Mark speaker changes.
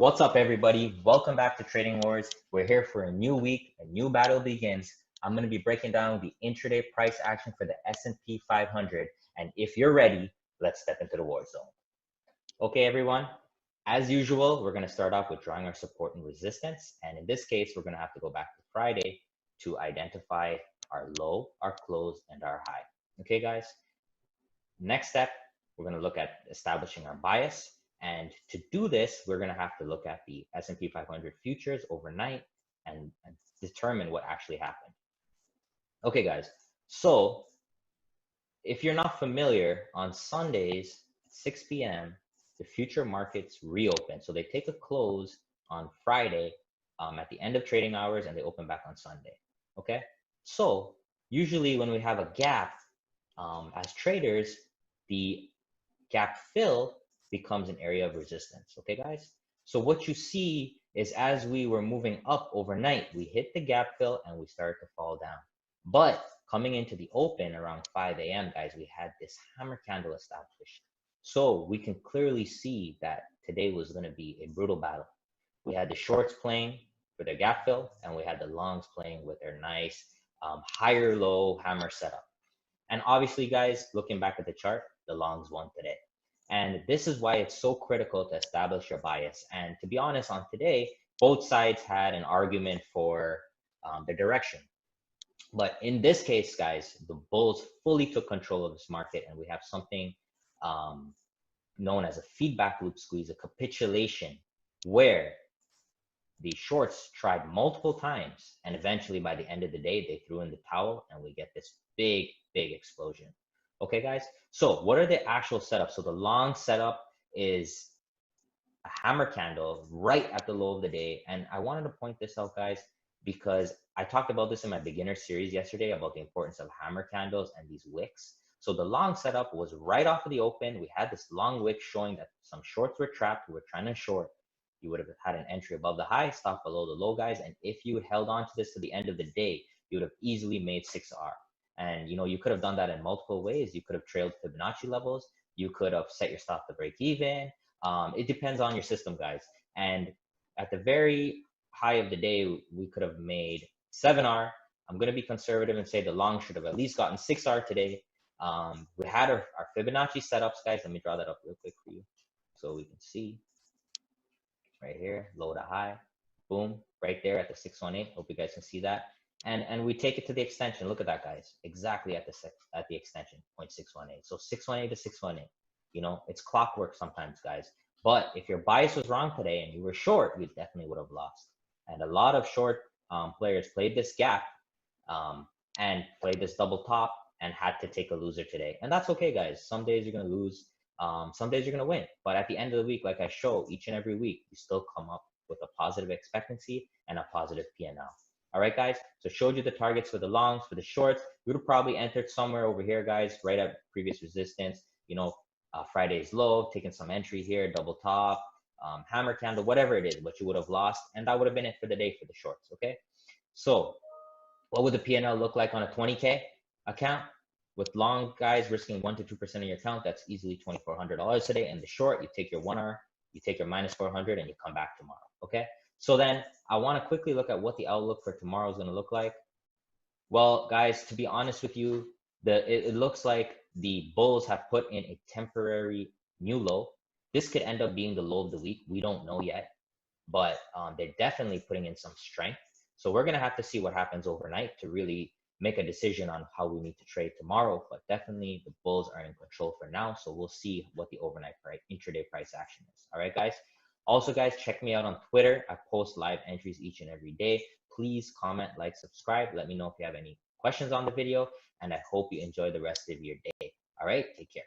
Speaker 1: What's up, everybody? Welcome back to Trading Wars. We're here for a new week, a new battle begins. I'm going to be breaking down the intraday price action for the S&P 500. And if you're ready, let's step into the war zone. Okay, everyone. As usual, we're going to start off with drawing our support and resistance. And in this case, we're going to have to go back to Friday to identify our low, our close, and our high. Okay, guys? Next step, we're going to look at establishing our bias. And to do this, we're going to have to look at the S&P 500 futures overnight and determine what actually happened. Okay, guys. So if you're not familiar, on Sundays, 6 p.m., the future markets reopen. So they take a close on Friday at the end of trading hours, and they open back on Sunday. Okay? So usually when we have a gap, as traders, the gap fill becomes an area of resistance. Okay, guys? So what you see is as we were moving up overnight, we hit the gap fill and we started to fall down. But coming into the open around 5 a.m., guys, we had this hammer candle established. So we can clearly see that today was going to be a brutal battle. We had the shorts playing for their gap fill, and we had the longs playing with their nice higher low hammer setup. And obviously, guys, looking back at the chart, the longs won today. And this is why it's so critical to establish your bias. And to be honest, on today, both sides had an argument for the direction. But in this case, guys, the bulls fully took control of this market, and we have something known as a feedback loop squeeze, a capitulation, where the shorts tried multiple times, and eventually by the end of the day, they threw in the towel, and we get this big explosion. Okay, guys? So what are the actual setups? So the long setup is a hammer candle right at the low of the day. And I wanted to point this out, guys, because I talked about this in my beginner series yesterday about the importance of hammer candles and these wicks. So the long setup was right off of the open. We had this long wick showing that some shorts were trapped who were trying to short. You would have had an entry above the high, stop below the low, guys. And if you held on to this to the end of the day, you would have easily made 6R. And you could have done that in multiple ways. You could have trailed Fibonacci levels. You could have set your stop to break even. It depends on your system, guys. And at the very high of the day, we could have made 7R. I'm going to be conservative and say the long should have at least gotten 6R today. We had our Fibonacci setups, guys. Let me draw that up real quick for you so we can see. Right here, low to high, boom, right there at the 618. Hope you guys can see that. And we take it to the extension. Look at that, guys. Exactly at the extension, 0.618. So 618 to 618. It's clockwork sometimes, guys. But if your bias was wrong today and you were short, you definitely would have lost. And a lot of short players played this gap and played this double top and had to take a loser today. And that's okay, guys. Some days you're going to lose. Some days you're going to win. But at the end of the week, like I show each and every week, you still come up with a positive expectancy and a positive P&L. All right, guys. So showed you the targets for the longs, for the shorts. We would have probably entered somewhere over here, guys, right at previous resistance. Friday's low, taking some entry here, double top, hammer candle, whatever it is, but you would have lost. And that would have been it for the day for the shorts, okay? So what would the P&L look like on a 20K account? With long guys risking 1 to 2% of your account, that's easily $2,400 today. And the short, you take your 1R, you take your minus 400, and you come back tomorrow, okay? So then I want to quickly look at what the outlook for tomorrow is going to look like. Well, guys, to be honest with you, it looks like the bulls have put in a temporary new low. This could end up being the low of the week. We don't know yet, but they're definitely putting in some strength. So we're going to have to see what happens overnight to really make a decision on how we need to trade tomorrow. But definitely the bulls are in control for now. So we'll see what the overnight intraday price action is. All right, guys. Also, guys, check me out on Twitter. I post live entries each and every day. Please comment, like, subscribe. Let me know if you have any questions on the video. And I hope you enjoy the rest of your day. All right, take care.